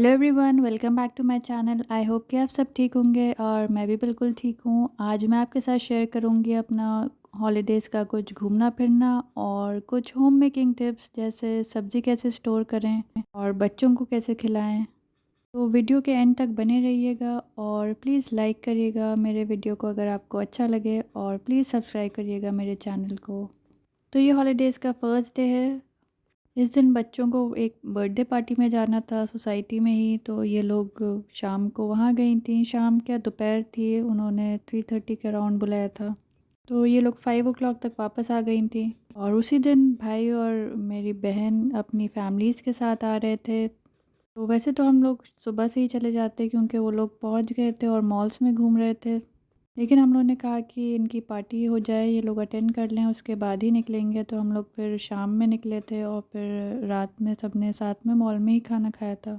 Hello everyone, welcome back to my channel. I hope कि आप सब ठीक होंगे और मैं भी बिल्कुल ठीक हूँ। आज मैं आपके साथ शेयर करूँगी अपना हॉलीडेज़ का कुछ घूमना फिरना और कुछ होम मेकिंग टिप्स, जैसे सब्ज़ी कैसे स्टोर करें और बच्चों को कैसे खिलाएं। तो वीडियो के एंड तक बने रहिएगा और प्लीज़ लाइक करिएगा मेरे वीडियो को अगर आपको अच्छा लगे, और प्लीज़ सब्सक्राइब करिएगा मेरे चैनल को। तो ये हॉलीडेज़ का फर्स्ट डे है। इस दिन बच्चों को एक बर्थडे पार्टी में जाना था सोसाइटी में ही, तो ये लोग शाम को वहाँ गई थी। शाम क्या दोपहर थी, उन्होंने 3:30 के अराउंड बुलाया था। तो ये लोग 5 o'clock तक वापस आ गई थी। और उसी दिन भाई और मेरी बहन अपनी फैमिलीज़ के साथ आ रहे थे। तो वैसे तो हम लोग सुबह से ही चले जाते क्योंकि वो लोग पहुँच गए थे और मॉल्स में घूम रहे थे। लेकिन हम लोगों ने कहा कि इनकी पार्टी हो जाए, ये लोग अटेंड कर लें, उसके बाद ही निकलेंगे। तो हम लोग फिर शाम में निकले थे और फिर रात में सबने साथ में मॉल में ही खाना खाया था।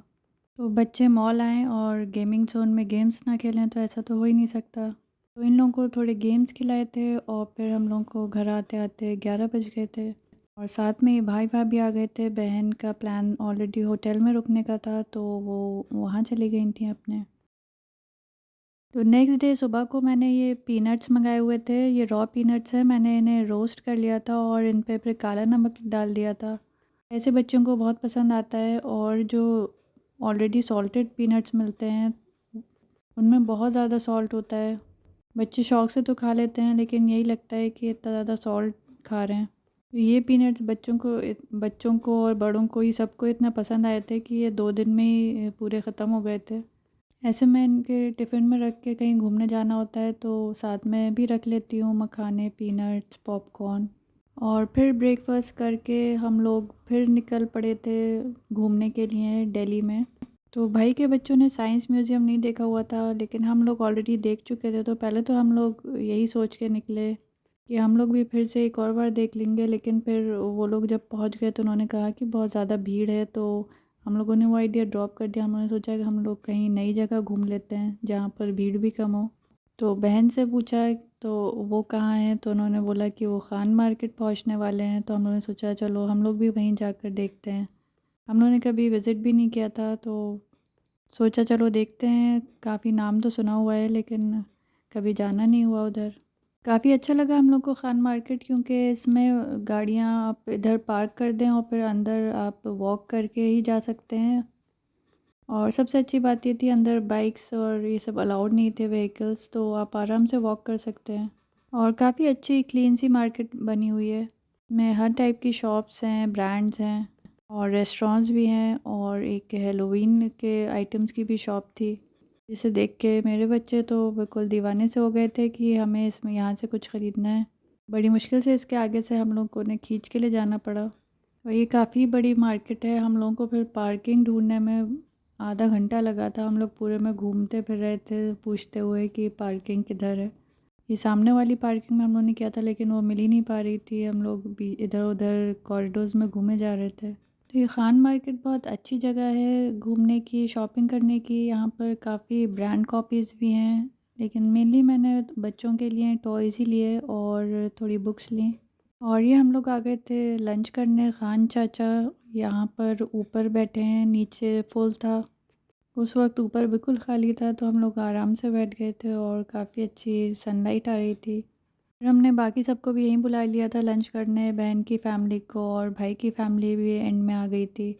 तो बच्चे मॉल आए और गेमिंग जोन में गेम्स ना खेलें तो ऐसा तो हो ही नहीं सकता। तो इन लोगों को थोड़े गेम्स खिलाए थे और फिर हम लोगों को घर आते आते 11 बज गए थे। और साथ में ही भाई भाभी आ गए थे। बहन का प्लान ऑलरेडी होटल में रुकने का था, तो वो वहाँ चली गई थी अपने। तो नेक्स्ट डे सुबह को मैंने ये पीनट्स मंगाए हुए थे। ये रॉ पीनट्स हैं, मैंने इन्हें रोस्ट कर लिया था और इन पे फिर काला नमक डाल दिया था। ऐसे बच्चों को बहुत पसंद आता है। और जो ऑलरेडी सॉल्टेड पीनट्स मिलते हैं उनमें बहुत ज़्यादा सॉल्ट होता है। बच्चे शौक से तो खा लेते हैं, लेकिन यही लगता है कि इतना ज़्यादा सॉल्ट खा रहे हैं। तो ये पीनट्स बच्चों को और बड़ों को ही सबको इतना पसंद आए थे कि ये 2 दिन में ही पूरे ख़त्म हो गए थे। ऐसे मैं इनके टिफ़िन में रख के कहीं घूमने जाना होता है तो साथ में भी रख लेती हूँ मखाने, पीनट्स, पॉपकॉर्न। और फिर ब्रेकफ़ास्ट करके हम लोग फिर निकल पड़े थे घूमने के लिए दिल्ली में। तो भाई के बच्चों ने साइंस म्यूज़ियम नहीं देखा हुआ था, लेकिन हम लोग ऑलरेडी देख चुके थे। तो पहले तो हम लोग यही सोच के निकले कि हम लोग भी फिर से एक और बार देख लेंगे, लेकिन फिर वो लोग जब पहुंच गए तो उन्होंने कहा कि बहुत ज़्यादा भीड़ है। तो हम लोगों ने वो आइडिया ड्रॉप कर दिया। हमने सोचा कि हम लोग कहीं नई जगह घूम लेते हैं जहाँ पर भीड़ भी कम हो। तो बहन से पूछा तो वो कहाँ हैं, तो उन्होंने बोला कि वो खान मार्केट पहुँचने वाले हैं। तो हम लोगों ने सोचा चलो हम लोग भी वहीं जाकर देखते हैं। हम लोगों ने कभी विज़िट भी नहीं किया था, तो सोचा चलो देखते हैं। काफ़ी नाम तो सुना हुआ है, लेकिन कभी जाना नहीं हुआ उधर। काफ़ी अच्छा लगा हम लोग को खान मार्केट, क्योंकि इसमें गाड़ियाँ आप इधर पार्क कर दें और फिर अंदर आप वॉक करके ही जा सकते हैं। और सबसे अच्छी बात ये थी, अंदर बाइक्स और ये सब अलाउड नहीं थे व्हीकल्स, तो आप आराम से वॉक कर सकते हैं। और काफ़ी अच्छी क्लीन सी मार्केट बनी हुई है। में हर टाइप की शॉप्स हैं, ब्रांड्स हैं और रेस्टोरेंट्स भी हैं। और एक हेलोवीन के आइटम्स की भी शॉप थी, जिसे देख के मेरे बच्चे तो बिल्कुल दीवाने से हो गए थे कि हमें इसमें यहाँ से कुछ ख़रीदना है। बड़ी मुश्किल से इसके आगे से हम लोग को ने खींच के ले जाना पड़ा। और ये काफ़ी बड़ी मार्केट है। हम लोगों को फिर पार्किंग ढूंढने में आधा घंटा लगा था। हम लोग पूरे में घूमते फिर रहे थे पूछते हुए कि पार्किंग किधर है। ये सामने वाली पार्किंग में हम लोगों ने किया था, लेकिन वो मिल ही नहीं पा रही थी। हम लोग भी इधर उधर कॉरिडोर्स में घूमे जा रहे थे। तो ये खान मार्केट बहुत अच्छी जगह है घूमने की, शॉपिंग करने की। यहाँ पर काफ़ी ब्रांड कॉपीज़ भी हैं, लेकिन मेनली मैंने बच्चों के लिए टॉयज़ ही लिए और थोड़ी बुक्स ली। और ये हम लोग आ गए थे लंच करने। खान चाचा यहाँ पर ऊपर बैठे हैं, नीचे फुल था। उस वक्त ऊपर बिल्कुल खाली था, तो हम लोग आराम से बैठ गए थे और काफ़ी अच्छी सनलाइट आ रही थी। फिर हमने बाकी सबको भी यहीं बुला लिया था लंच करने, बहन की फ़ैमिली को, और भाई की फ़ैमिली भी एंड में आ गई थी।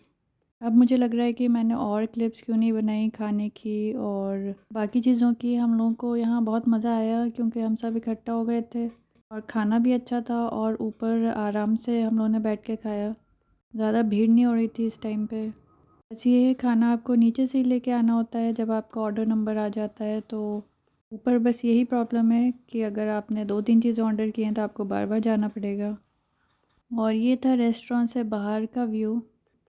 अब मुझे लग रहा है कि मैंने और क्लिप्स क्यों नहीं बनाई खाने की और बाकी चीज़ों की। हम लोगों को यहाँ बहुत मज़ा आया क्योंकि हम सब इकट्ठा हो गए थे और खाना भी अच्छा था और ऊपर आराम से हम लोगों ने बैठ के खाया। ज़्यादा भीड़ नहीं हो रही थी इस टाइम पे। बस ये है, खाना आपको नीचे से ही लेके आना होता है जब आपका ऑर्डर नंबर आ जाता है। तो ऊपर बस यही प्रॉब्लम है कि अगर आपने 2-3 चीज़ें ऑर्डर की हैं तो आपको बार बार जाना पड़ेगा। और ये था रेस्टोरेंट से बाहर का व्यू।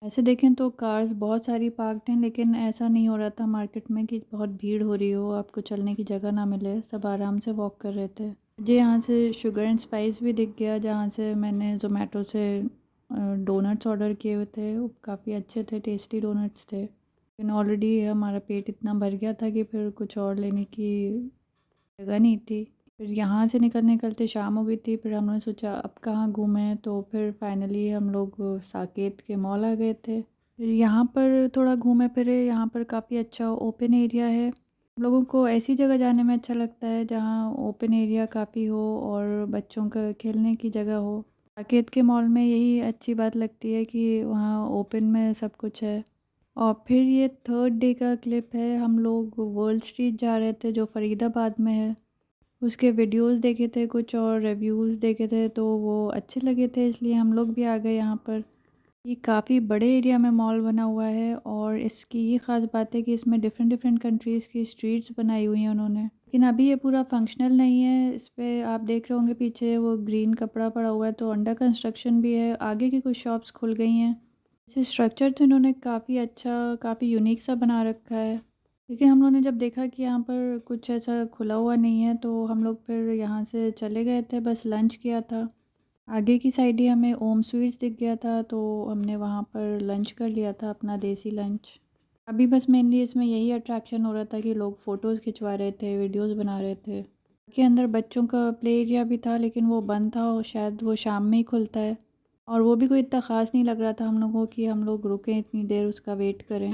ऐसे देखें तो कार्स बहुत सारी पार्कड हैं, लेकिन ऐसा नहीं हो रहा था मार्केट में कि बहुत भीड़ हो रही हो, आपको चलने की जगह ना मिले। सब आराम से वॉक कर रहे थे। मुझे यहाँ से शुगर एंड स्पाइस भी दिख गया, जहाँ से मैंने ज़ोमैटो से डोनट्स ऑर्डर किए हुए थे। वो काफ़ी अच्छे थे, टेस्टी डोनट्स थे। लेकिन ऑलरेडी हमारा पेट इतना भर गया था कि फिर कुछ और लेने की जगह नहीं थी। फिर यहाँ से निकलते निकलते शाम हो गई थी। फिर हमने सोचा अब कहाँ घूमें, तो फिर फाइनली हम लोग साकेत के मॉल आ गए थे। फिर यहाँ पर थोड़ा घूमे फिरे, यहाँ पर काफ़ी अच्छा ओपन एरिया है। हम लोगों को ऐसी जगह जाने में अच्छा लगता है जहाँ ओपन एरिया काफ़ी हो और बच्चों का खेलने की जगह हो। साकेत के मॉल में यही अच्छी बात लगती है कि वहाँ ओपन में सब कुछ है। और फिर ये थर्ड डे का क्लिप है, हम लोग वर्ल्ड स्ट्रीट जा रहे थे जो फ़रीदाबाद में है। उसके वीडियोस देखे थे कुछ और रिव्यूज़ देखे थे तो वो अच्छे लगे थे, इसलिए हम लोग भी आ गए यहाँ पर। ये काफ़ी बड़े एरिया में मॉल बना हुआ है और इसकी ये ख़ास बात है कि इसमें डिफ़रेंट डिफ़रेंट कंट्रीज़ की स्ट्रीट्स बनाई हुई हैं उन्होंने। लेकिन अभी ये पूरा फंक्शनल नहीं है, इस पे आप देख रहे होंगे पीछे वो ग्रीन कपड़ा पड़ा हुआ है तो अंडर कंस्ट्रक्शन भी है, आगे की कुछ शॉप्स खुल गई हैं। इसे स्ट्रक्चर तो इन्होंने काफ़ी अच्छा, काफ़ी यूनिक सा बना रखा है। लेकिन हम लोगों ने जब देखा कि यहाँ पर कुछ ऐसा खुला हुआ नहीं है तो हम लोग फिर यहाँ से चले गए थे, बस लंच किया था। आगे की साइड ही हमें ओम स्वीट्स दिख गया था तो हमने वहाँ पर लंच कर लिया था, अपना देसी लंच। अभी बस मेनली इसमें यही अट्रैक्शन हो रहा था कि लोग फ़ोटोज़ खिंचवा रहे थे, वीडियोज़ बना रहे थे। के अंदर बच्चों का प्ले एरिया भी था लेकिन वो बंद था और शायद वो शाम में ही खुलता है। और वो भी कोई इतना ख़ास नहीं लग रहा था हम लोगों को कि हम लोग रुकें इतनी देर उसका वेट करें।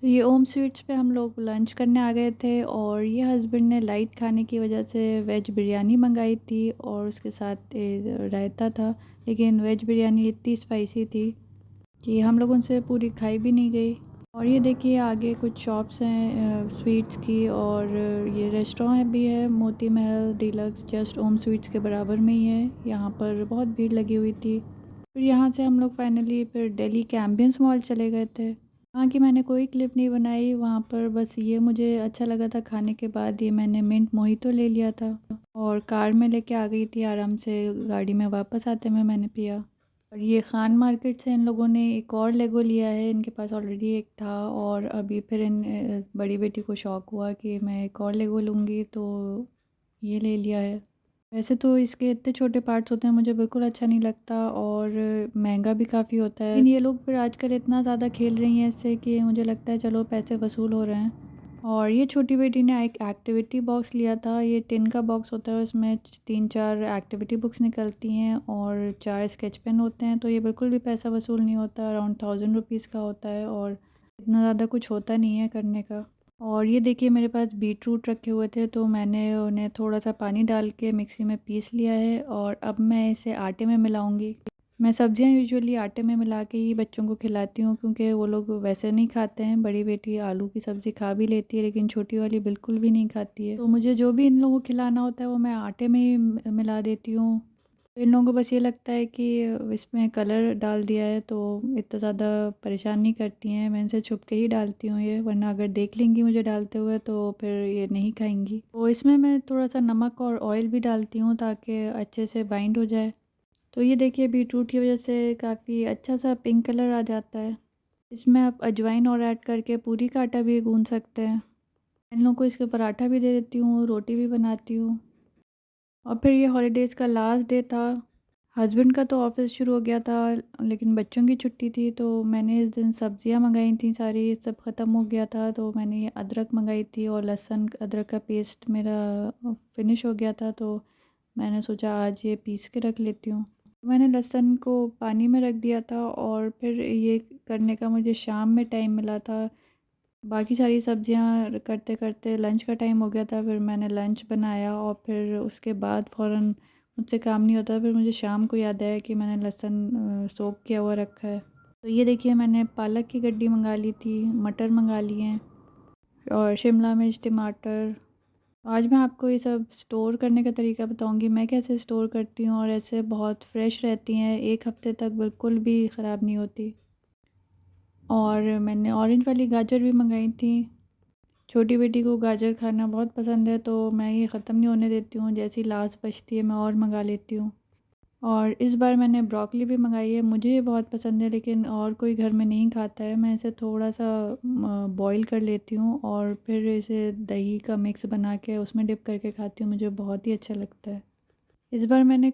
तो ये ओम स्वीट्स पे हम लोग लंच करने आ गए थे और ये हस्बैंड ने लाइट खाने की वजह से वेज बिरयानी मंगाई थी और उसके साथ रायता था। लेकिन वेज बिरयानी इतनी स्पाइसी थी कि हम लोगों से पूरी खाई भी नहीं गई। और ये देखिए आगे कुछ शॉप्स हैं स्वीट्स की और ये रेस्टोरेंट भी है, मोती महल डीलक्स जस्ट ओम स्वीट्स के बराबर में ही है। यहाँ पर बहुत भीड़ लगी हुई थी। फिर यहाँ से हम लोग फाइनली फिर दिल्ली के एम्बियंस मॉल चले गए थे। वहाँ की मैंने कोई क्लिप नहीं बनाई, वहाँ पर बस ये मुझे अच्छा लगा था खाने के बाद, ये मैंने मिंट मोहितो ले लिया था और कार में लेके आ गई थी आराम से, गाड़ी में वापस आते में मैंने पिया। और ये खान मार्केट से इन लोगों ने एक और लेगो लिया है, इनके पास ऑलरेडी एक था और अभी फिर इन बड़ी बेटी को शौक़ हुआ कि मैं एक और लेगो लूँगी तो ये ले लिया है। वैसे तो इसके इतने छोटे पार्ट्स होते हैं मुझे बिल्कुल अच्छा नहीं लगता और महंगा भी काफ़ी होता है। लेकिन ये लोग फिर आजकल इतना ज़्यादा खेल रही हैं इससे कि मुझे लगता है चलो पैसे वसूल हो रहे हैं। और ये छोटी बेटी ने एक एक्टिविटी बॉक्स लिया था, ये टिन का बॉक्स होता है, उसमें 3-4 एक्टिविटी बुक्स निकलती हैं और 4 स्केच पेन होते हैं, तो ये बिल्कुल भी पैसा वसूल नहीं होता, अराउंड 1000 रुपीज़ का होता है और इतना ज़्यादा कुछ होता नहीं है करने का। और ये देखिए मेरे पास बीट रूट रखे हुए थे तो मैंने उन्हें थोड़ा-सा पानी डाल के मिक्सी में पीस लिया है और अब मैं इसे आटे में मिलाऊँगी। मैं सब्जियां यूजुअली आटे में मिला के ही बच्चों को खिलाती हूँ क्योंकि वो लोग वैसे नहीं खाते हैं। बड़ी बेटी आलू की सब्ज़ी खा भी लेती है लेकिन छोटी वाली बिल्कुल भी नहीं खाती है। तो मुझे जो भी इन लोगों को खिलाना होता है वो मैं आटे में ही मिला देती हूँ। तो इन लोगों को बस ये लगता है कि इसमें कलर डाल दिया है तो इतना ज़्यादा परेशान नहीं करती हैं। मैं इनसे छुप के ही डालती हूँ ये, वरना अगर देख लेंगी मुझे डालते हुए तो फिर ये नहीं खाएंगी। तो इसमें मैं थोड़ा सा नमक और ऑयल भी डालती हूँ ताकि अच्छे से बाइंड हो जाए। तो ये देखिए बीटरूट की वजह से काफ़ी अच्छा सा पिंक कलर आ जाता है। इसमें आप अजवाइन और ऐड करके पूरी का आटा भी गूँथ सकते हैं। इन लोगों को इसके पराठा भी दे देती हूँ, रोटी भी बनाती हूँ। और फिर ये हॉलीडेज़ का लास्ट डे था। हस्बैंड का तो ऑफ़िस शुरू हो गया था लेकिन बच्चों की छुट्टी थी तो मैंने इस दिन सब्जियां मंगाई थी, सारी सब ख़त्म हो गया था तो मैंने ये अदरक मंगाई थी और लहसुन अदरक का पेस्ट मेरा फिनिश हो गया था तो मैंने सोचा आज ये पीस के रख लेती हूँ। मैंने लहसुन को पानी में रख दिया था और फिर ये करने का मुझे शाम में टाइम मिला था। बाकी सारी सब्जियां करते-करते लंच का टाइम हो गया था, फिर मैंने लंच बनाया और फिर उसके बाद फ़ौरन मुझसे काम नहीं होता, फिर मुझे शाम को याद आया कि मैंने लहसुन सोक किया हुआ रखा है। तो ये देखिए मैंने पालक की गड्डी मँगा ली थी, मटर मँगा लिए हैं और शिमला मिर्च, टमाटर आज मैं आपको ये सब स्टोर करने का तरीका बताऊँगी, मैं कैसे स्टोर करती हूँ और ऐसे बहुत फ्रेश रहती हैं, 1 हफ़्ते तक बिल्कुल भी ख़राब नहीं होती। और मैंने ऑरेंज वाली गाजर भी मँगाई थी। छोटी बेटी को गाजर खाना बहुत पसंद है, तो मैं ये ख़त्म नहीं होने देती हूँ, जैसे ही लास्ट बचती है मैं और मँगा लेती हूँ। और इस बार मैंने ब्रोकली भी मँगाई है, मुझे ये बहुत पसंद है लेकिन और कोई घर में नहीं खाता है। मैं इसे थोड़ा-सा बॉयल कर लेती हूँ और फिर इसे दही का मिक्स बना के उसमें डिप करके खाती हूँ, मुझे बहुत ही अच्छा लगता है। इस बार मैंने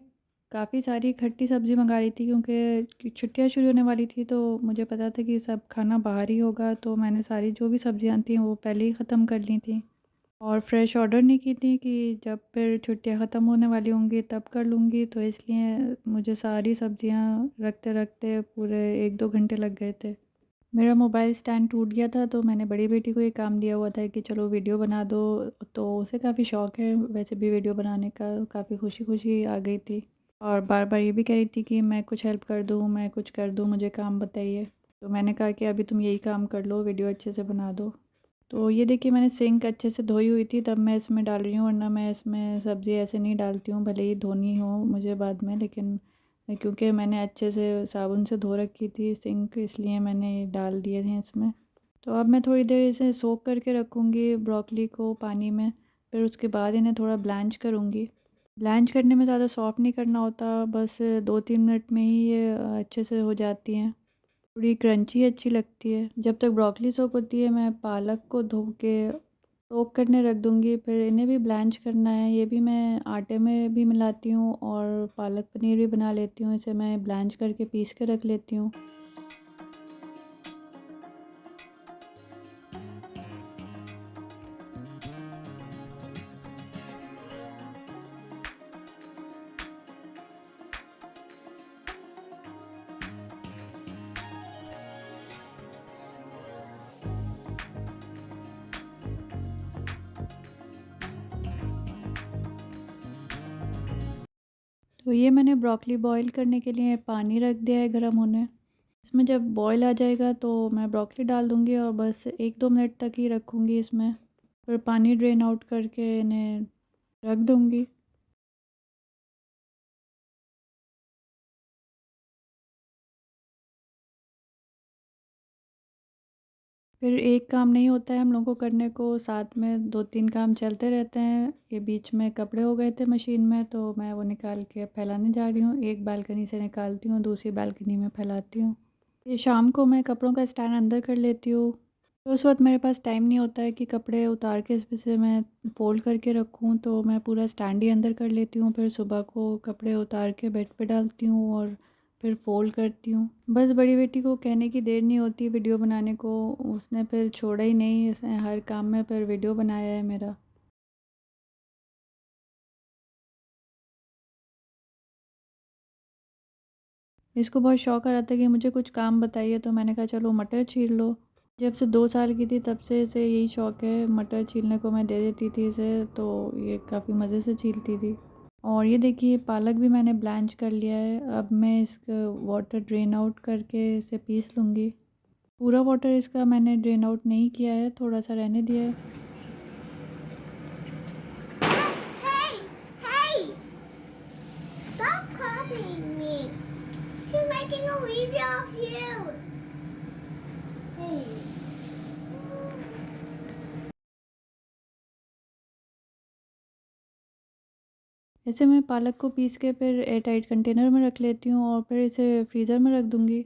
काफ़ी सारी खट्टी सब्ज़ी मँगा ली थी क्योंकि छुट्टियाँ शुरू होने वाली थी, तो मुझे पता था कि सब खाना बाहर ही होगा, तो मैंने सारी जो भी सब्ज़ियाँ थी वो पहले ही ख़त्म कर ली थी। और फ्रेश ऑर्डर नहीं की थी कि जब फिर छुट्टियाँ ख़त्म होने वाली होंगी तब कर लूँगी, तो इसलिए मुझे सारी सब्ज़ियाँ रखते-रखते पूरे 1-2 घंटे लग गए थे। मेरा मोबाइल स्टैंड टूट गया था, तो मैंने बड़ी बेटी को ये काम दिया हुआ था कि चलो वीडियो बना दो, तो उसे काफ़ी शौक है वैसे भी वीडियो बनाने का, काफ़ी खुशी-खुशी आ गई थी। और बार-बार ये भी कह रही थी कि मैं कुछ हेल्प कर दूँ, मैं कुछ कर दूँ, मुझे काम बताइए। तो मैंने कहा कि अभी तुम यही काम कर लो, वीडियो अच्छे से बना दो। तो ये देखिए मैंने सिंक अच्छे से धोई हुई थी तब मैं इसमें डाल रही हूँ, वरना मैं इसमें सब्ज़ी ऐसे नहीं डालती हूँ, भले ही धोनी हो मुझे बाद में, लेकिन क्योंकि मैंने अच्छे से साबुन से धो रखी थी सिंक, इसलिए मैंने डाल दिए थे इसमें। तो अब मैं थोड़ी देर इसे सोक करके रखूँगी ब्रोकली को पानी में, फिर उसके बाद इन्हें थोड़ा ब्लैंच करूँगी। ब्लैंच करने में ज़्यादा सॉफ़्ट नहीं करना होता, बस 2-3 मिनट में ही ये अच्छे से हो जाती हैं। थोड़ी क्रंची अच्छी लगती है। जब तक ब्रोकली सोक होती है मैं पालक को धो के सोक करने रख दूँगी, फिर इन्हें भी ब्लैंच करना है। ये भी मैं आटे में भी मिलाती हूँ और पालक पनीर भी बना लेती हूँ, इसे मैं ब्लैंच करके पीस के रख लेती हूँ। तो ये मैंने ब्रोकली बॉयल करने के लिए पानी रख दिया है गरम होने। इसमें जब बॉयल आ जाएगा तो मैं ब्रोकली डाल दूँगी और बस 1-2 मिनट तक ही रखूँगी इसमें। फिर पानी ड्रेन आउट करके इन्हें रख दूँगी। फिर एक काम नहीं होता है हम लोगों को करने को, साथ में 2-3 काम चलते रहते हैं। ये बीच में कपड़े हो गए थे मशीन में, तो मैं वो निकाल के फैलाने जा रही हूँ। एक बालकनी से निकालती हूँ, दूसरी बालकनी में फैलाती हूँ। ये शाम को मैं कपड़ों का स्टैंड अंदर कर लेती हूँ। तो उस वक़्त मेरे पास टाइम नहीं होता है कि कपड़े उतार के इसमें से मैं फ़ोल्ड करके रखूँ, तो मैं पूरा स्टैंड ही अंदर कर लेती हूँ। फिर सुबह को कपड़े उतार के बेड पे डालती हूँ और फिर फ़ोल्ड करती हूँ। बस बड़ी बेटी को कहने की देर नहीं होती वीडियो बनाने को, उसने फिर छोड़ा ही नहीं, उसने हर काम में फिर वीडियो बनाया है मेरा। इसको बहुत शौक आ रहा था कि मुझे कुछ काम बताइए, तो मैंने कहा चलो मटर छील लो। जब से 2 साल की थी तब से इसे यही शौक है, मटर छीलने को मैं दे देती थी इसे, तो ये काफ़ी मज़े से छीलती थी। और ये देखिए पालक भी मैंने ब्लैंच कर लिया है, अब मैं इसका वाटर ड्रेन आउट करके इसे पीस लूँगी। पूरा वाटर इसका मैंने ड्रेन आउट नहीं किया है, थोड़ा-सा रहने दिया है। Hey! Hey! Stop copying me! She's making a video of you! Hey! ऐसे मैं पालक को पीस के फिर एयर टाइट कंटेनर में रख लेती हूँ और फिर इसे फ्रीज़र में रख दूँगी।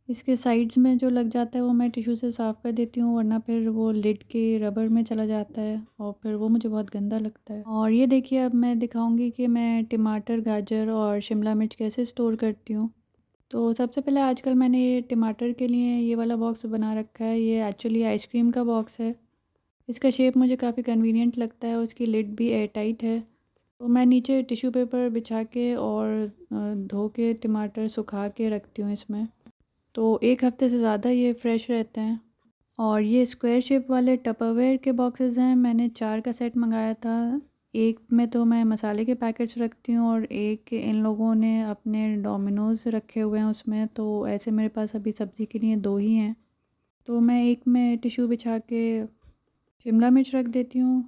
इसके साइड्स में जो लग जाता है वो मैं टिश्यू से साफ़ कर देती हूँ, वरना फिर वो लिड के रबर में चला जाता है और फिर वो मुझे बहुत गंदा लगता है। और ये देखिए अब मैं दिखाऊँगी कि मैं टमाटर, गाजर और शिमला मिर्च कैसे स्टोर करती हूँ। तो सबसे पहले आजकल मैंने ये टमाटर के लिए ये वाला बॉक्स बना रखा है, ये एक्चुअली आइसक्रीम का बॉक्स है। इसका शेप मुझे काफ़ी कन्वीनिएंट लगता है, उसकी लिड भी एयर टाइट है। तो मैं नीचे टिश्यू पेपर बिछा के और धो के टमाटर सुखा के रखती हूँ इसमें। तो 1 हफ़्ते से ज़्यादा ये फ्रेश रहते हैं। और ये स्क्वायर शेप वाले टपरवेयर के बॉक्सेस हैं, मैंने 4 का सेट मँगाया था। एक में तो मैं मसाले के पैकेट्स रखती हूँ और एक इन लोगों ने अपने डोमिनोज़ रखे हुए हैं उसमें, तो ऐसे मेरे पास अभी सब्ज़ी के लिए 2 ही हैं। तो मैं एक में टिश्यू बिछा के शिमला मिर्च रख देती हूँ,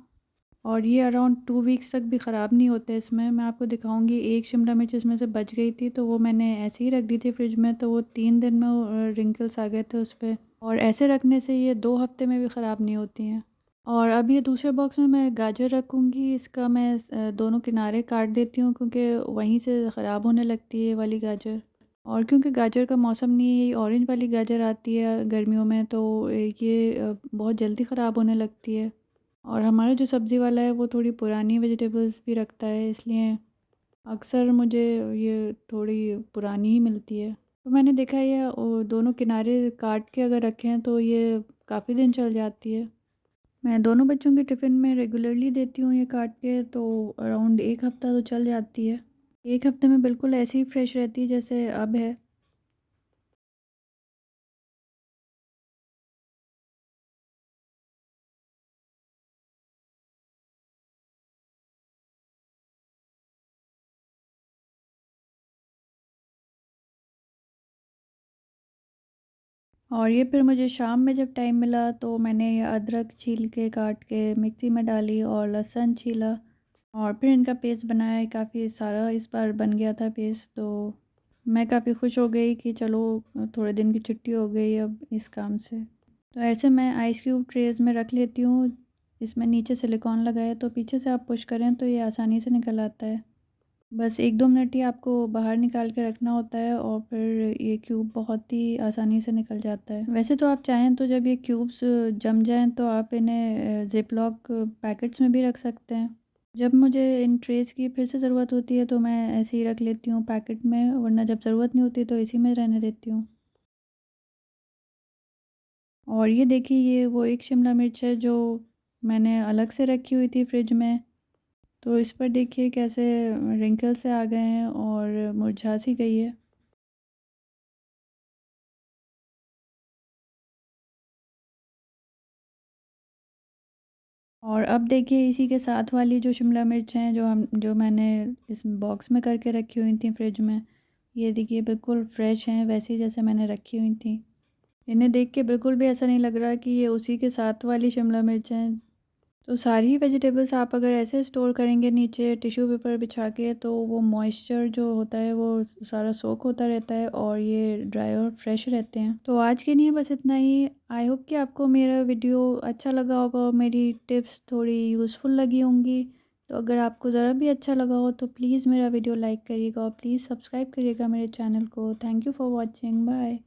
और ये अराउंड 2 वीक्स तक भी ख़राब नहीं होते इसमें। मैं आपको दिखाऊंगी, एक शिमला मिर्च इसमें से बच गई थी तो वो मैंने ऐसे ही रख दी थी फ्रिज में, तो वो 3 दिन में रिंकल्स आ गए थे उस पर। और ऐसे रखने से ये 2 हफ्ते में भी ख़राब नहीं होती हैं। और अब ये दूसरे बॉक्स में मैं गाजर रखूँगी। इसका मैं दोनों किनारे काट देती हूँ क्योंकि वहीं से ख़राब होने लगती है ये वाली गाजर। और क्योंकि गाजर का मौसम नहीं है, ये ऑरेंज वाली गाजर आती है गर्मियों में, तो ये बहुत जल्दी ख़राब होने लगती है। और हमारा जो सब्ज़ी वाला है वो थोड़ी पुरानी वेजिटेबल्स भी रखता है, इसलिए अक्सर मुझे ये थोड़ी पुरानी ही मिलती है। तो मैंने देखा है ये दोनों किनारे काट के अगर रखें तो ये काफ़ी दिन चल जाती है। मैं दोनों बच्चों के टिफ़िन में रेगुलरली देती हूँ ये काट के, तो अराउंड 1 हफ़्ता तो चल जाती है। 1 हफ़्ते में बिल्कुल ऐसे ही फ्रेश रहती है जैसे अब है। और ये फिर मुझे शाम में जब टाइम मिला तो मैंने ये अदरक छील के काट के मिक्सी में डाली और लहसुन छीला और फिर इनका पेस्ट बनाया। काफ़ी सारा इस बार बन गया था पेस्ट, तो मैं काफ़ी खुश हो गई कि चलो थोड़े दिन की छुट्टी हो गई अब इस काम से। तो ऐसे मैं आइस क्यूब ट्रेज़ में रख लेती हूँ। इसमें नीचे सिलिकॉन लगा है तो पीछे से आप पुश करें तो ये आसानी से निकल आता है। बस 1-2 मिनट ही आपको बाहर निकाल के रखना होता है और फिर ये क्यूब बहुत ही आसानी से निकल जाता है। वैसे तो आप चाहें तो जब ये क्यूब्स जम जाएँ तो आप इन्हें ज़िप-लॉक पैकेट्स में भी रख सकते हैं। जब मुझे इन ट्रेज़ की फिर से ज़रूरत होती है तो मैं ऐसे ही रख लेती हूँ पैकेट में, वरना जब ज़रूरत नहीं होती तो इसी में रहने देती हूँ। और ये देखिए, ये वो एक शिमला मिर्च है जो मैंने अलग से रखी हुई थी फ्रिज में। तो इस पर देखिए कैसे रिंकल्स से आ गए हैं और मुरझा सी गई है। और अब देखिए इसी के साथ वाली जो शिमला मिर्च हैं जो मैंने इस बॉक्स में करके रखी हुई थी फ्रिज में, ये देखिए बिल्कुल फ्रेश हैं वैसे ही जैसे मैंने रखी हुई थी। इन्हें देख के बिल्कुल भी ऐसा नहीं लग रहा कि ये उसी के साथ वाली शिमला मिर्च हैं। तो सारी वेजिटेबल्स आप अगर ऐसे स्टोर करेंगे नीचे टिश्यू पेपर बिछा के, तो वो मॉइस्चर जो होता है वो सारा सोक होता रहता है और ये ड्राई और फ्रेश रहते हैं। तो आज के लिए बस इतना ही। आई होप कि आपको मेरा वीडियो अच्छा लगा होगा और मेरी टिप्स थोड़ी यूज़फुल लगी होंगी। तो अगर आपको ज़रा भी अच्छा लगा हो तो प्लीज़ मेरा वीडियो लाइक करिएगा और प्लीज़ सब्सक्राइब करिएगा मेरे चैनल को। Thank you for watching. Bye.